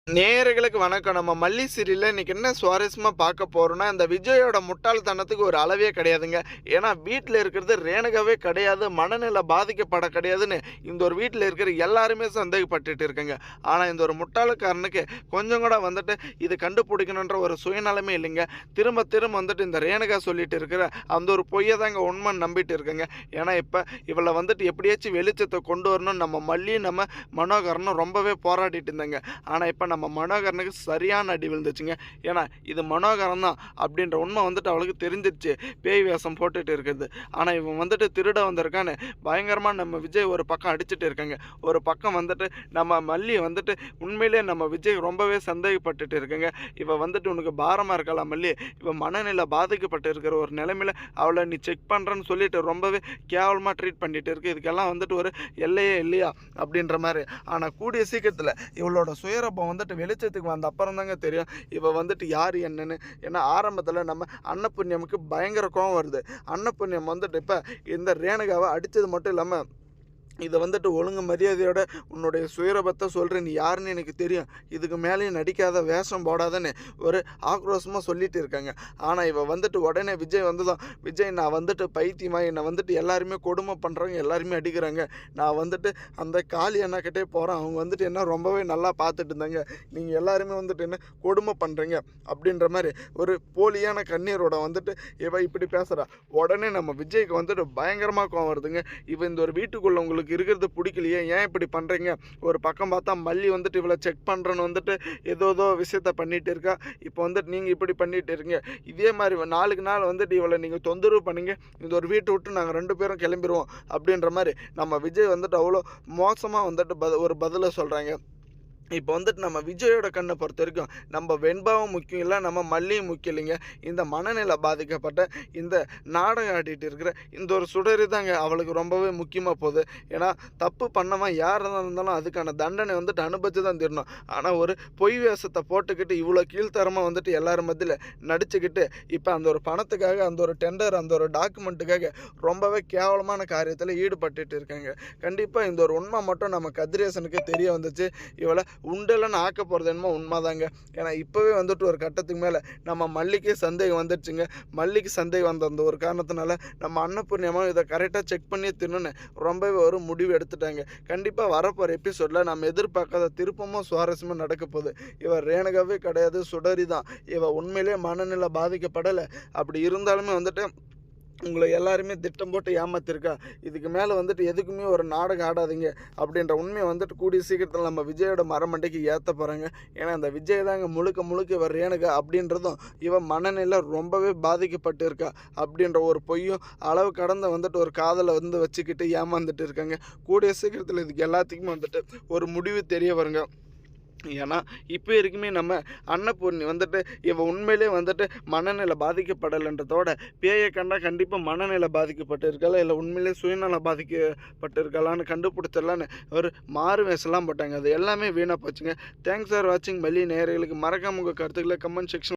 நேயர்களுக்கு வணக்கம். நம்ம மல்லி சீரியல்ல இன்னைக்கு என்ன சுவாரஸ்யமா பார்க்க போறோம்னா, இந்த விஜயோட முட்டாள்தனத்துக்கு ஒரு அளவே கிடையாதுங்க. ஏன்னா வீட்ல இருக்கிறது ரேணுகாவே கிடையாது. மனநிலை பாதிக்கப்பட கிடையாதுன்னு இந்த ஒரு வீட்ல இருக்கிற எல்லாருமே சந்தேகப்பட்டுட்டு இருக்காங்க. ஆனா இந்த ஒரு முட்டாள்காரனுக்கு கொஞ்சம் கூட வந்துட்டு இது கண்டுபிடிக்கணுன்ற ஒரு சுயநலமே இல்லைங்க. திரும்ப திரும்ப வந்துட்டு இந்த ரேணுகா சொல்லிட்டு இருக்கிற அந்த ஒரு பொய்ய தாங்க உண்மைன்னு நம்பிட்டு இருக்கேங்க. ஏன்னா இப்ப இவள வந்துட்டு எப்படியாச்சும் வெளிச்சத்த கொண்டு வரணும்னு நம்ம மல்லியும், நம்ம மனோகரனும் ரொம்பவே போராடிட்டு இருந்தாங்க. ஆனா இப்ப நம்ம மனோகரனுக்கு சரியான அடி விழுந்துச்சுங்க. ஏன்னா இது மனோகரன் தான் அப்படின்ற உண்மை வந்துட்டு அவளுக்கு தெரிஞ்சிருச்சு. பேய் வேஷம் போட்டுட்டு இருக்கிறது. ஆனா இவன் வந்துட்டு திருட வந்திருக்கான்னு பயங்கரமா நம்ம விஜய் ஒரு பக்கம் அடிச்சுட்டு இருக்காங்க. ஒரு பக்கம் வந்துட்டு நம்ம மல்லி வந்துட்டு உண்மையிலேயே நம்ம விஜய் ரொம்பவே சந்தேகப்பட்டுட்டு இருக்குங்க. இவ வந்துட்டு உனக்கு பாரமா இருக்கலாம் மல்லி. இவ மனநிலை பாதிக்கப்பட்டு இருக்கிற ஒரு நிலைமையில அவளை நீ செக் பண்றேன்னு சொல்லிட்டு ரொம்பவே கேவலமா ட்ரீட் பண்ணிட்டு இருக்கு. இதுக்கெல்லாம் வந்துட்டு ஒரு எல்லையே இல்லையா அப்படின்ற மாதிரி. ஆனா கூடிய சீக்கிரத்துல இவளோட சுயரூபம் வந்துட்டு வெளிச்சத்துக்கு வந்த அப்புறம் தாங்க தெரியும் இவ வந்துட்டு யார் என்னன்னு. ஏன்னா ஆரம்பத்தில் நம்ம அன்னபுண்ணியமுக்கு பயங்கர கோவம் வருது. அன்னபுண்ணியம் வந்துட்டு இப்போ இந்த ரேணுகாவை அடித்தது மட்டும் இல்லாமல் இதை வந்துட்டு ஒழுங்கு மரியாதையோட உன்னுடைய சுயரூபத்தை சொல்கிறேன், நீ யாருன்னு எனக்கு தெரியும், இதுக்கு மேலேயும் நடிக்காத, வேஷம் போடாதன்னு ஒரு ஆக்ரோஷமாக சொல்லிட்டு இருக்காங்க. ஆனால் இவ வந்துட்டு உடனே விஜய் வந்ததும், விஜய் நான் வந்துட்டு பைத்தியமா, என்னை வந்துட்டு எல்லாருமே கொடுமை பண்ணுறாங்க, எல்லாருமே அடிக்கிறாங்க, நான் வந்துட்டு அந்த காளி அண்ணாக்கிட்டே போகிறேன், அவங்க வந்துட்டு என்ன ரொம்பவே நல்லா பார்த்துட்டு இருந்தாங்க, நீங்கள் எல்லாருமே வந்துட்டு என்ன கொடுமை பண்ணுறீங்க அப்படின்ற மாதிரி ஒரு போலியான கண்ணீரோட வந்துட்டு இவ இப்படி பேசுகிறா. உடனே நம்ம விஜய்க்கு வந்துட்டு பயங்கரமாக கோவம் வருதுங்க. இவ இந்த ஒரு வீட்டுக்குள்ளே உங்களுக்கு இருக்கிறது பிடிக்கலையே, ஏன் இப்படி பண்ணுறீங்க? ஒரு பக்கம் பார்த்தா மல்லி வந்துட்டு இவளை செக் பண்ணுறேன்னு வந்துட்டு ஏதோ விஷயத்த பண்ணிட்டு இருக்கா. இப்போ வந்துட்டு நீங்கள் இப்படி பண்ணிட்டு இருக்கீங்க. இதே மாதிரி நாளுக்கு நாள் வந்துட்டு இவளை நீங்கள் தொந்தரவு பண்ணீங்க, இந்த ஒரு வீட்டை விட்டு நாங்கள் 2 பேரும் கிளம்பிடுவோம் அப்படின்ற மாதிரி நம்ம விஜய் வந்துட்டு அவ்வளோ மோசமாக வந்துட்டு ஒரு பதிலை சொல்கிறாங்க. இப்போ வந்துட்டு நம்ம விஜயோட கண்ணை பொறுத்த வரைக்கும் நம்ம வெண்பாவும் முக்கியம் இல்லை, நம்ம மல்லியும் முக்கியம் இல்லைங்க. இந்த மனநிலை பாதிக்கப்பட்ட இந்த நாடகம் ஆடிட்டு இருக்கிற இந்த ஒரு சுடரி தாங்க அவளுக்கு ரொம்பவே முக்கியமாக போகுது. ஏன்னா தப்பு பண்ணவன் யாராக இருந்தாலும் அதுக்கான தண்டனை வந்துட்டு அனுபவிச்சு தான் தரணும். ஆனால் ஒரு பொய் வேஷத்தை போட்டுக்கிட்டு இவ்வளோ கீழ்த்தரமாக வந்துட்டு எல்லாரும் மத்தியில் நடிச்சுக்கிட்டு இப்போ அந்த ஒரு பணத்துக்காக, அந்த ஒரு டெண்டர், அந்த ஒரு டாக்குமெண்ட்டுக்காக ரொம்பவே கேவலமான காரியத்தில் ஈடுபட்டுட்டு இருக்காங்க. கண்டிப்பாக இந்த ஒரு உண்மை மட்டும் நம்ம கதிரேசனுக்கு தெரிய வந்துச்சு. இவளை உண்டெல்லாம் ஆக்க போகிறது என்னமோ உண்மைதாங்க. ஏன்னா இப்போவே வந்துட்டு ஒரு கட்டத்துக்கு மேலே நம்ம மல்லிக்கே சந்தேகம் வந்துடுச்சுங்க. மல்லிக்கு சந்தேகம் வந்த அந்த ஒரு காரணத்தினால நம்ம அன்னபூர்ணியமாக இதை கரெக்டாக செக் பண்ணி தின்னுன்னு ரொம்பவே ஒரு முடிவு எடுத்துட்டாங்க. கண்டிப்பாக வரப்போகிற எபிசோடில் நம்ம எதிர்பார்க்காத திருப்பமும் சுவாரஸ்யமாக நடக்க போகுது. இவ ரேணுகாவே கிடையாது, சுடரி தான். இவ உண்மையிலே மனநிலை பாதிக்கப்படலை. அப்படி இருந்தாலுமே வந்துட்டு உங்களை எல்லாருமே திட்டம் போட்டு ஏமாத்திருக்கா. இதுக்கு மேலே வந்துட்டு எதுக்குமே ஒரு நாடகம் ஆடாதீங்க அப்படின்ற உண்மையை வந்துட்டு கூடிய சீக்கிரத்தில் நம்ம விஜயோட மரமண்டைக்கு ஏற்ற போகிறாங்க. ஏன்னா அந்த விஜய் தாங்க முழுக்க முழுக்க இவர் ரேணுகா அப்படின்றதும் இவன் மனநிலை ரொம்பவே பாதிக்கப்பட்டு இருக்கா அப்படின்ற ஒரு பொய்யும் அளவு கடந்த வந்துட்டு ஒரு காதலை வந்து வச்சுக்கிட்டு ஏமாந்துட்டு இருக்காங்க. கூடிய சீக்கிரத்தில் இதுக்கு எல்லாத்துக்குமே வந்துட்டு ஒரு முடிவு தெரிய வருங்க. ஏன்னா இப்போ வரைக்குமே நம்ம அன்னபூர்ணி வந்துட்டு இவ உண்மையிலே வந்துட்டு மனநிலை பாதிக்கப்படலைன்றதோட பேயை கண்டா கண்டிப்பாக மனநிலை பாதிக்கப்பட்டு இருக்கலாம், இல்லை உண்மையிலே சுயநலம் பாதிக்கப்பட்டு இருக்கலான்னு கண்டுபிடிச்சிடலான்னு ஒரு மாறு வேஷம்லாம் போட்டாங்க. அது எல்லாமே வீணாக போச்சுங்க. தேங்க்ஸ் ஃபார் வாட்சிங். மல்லி நேயர்களுக்கு மறக்காம உங்கள் கருத்துக்களை கமெண்ட் செக்ஷன்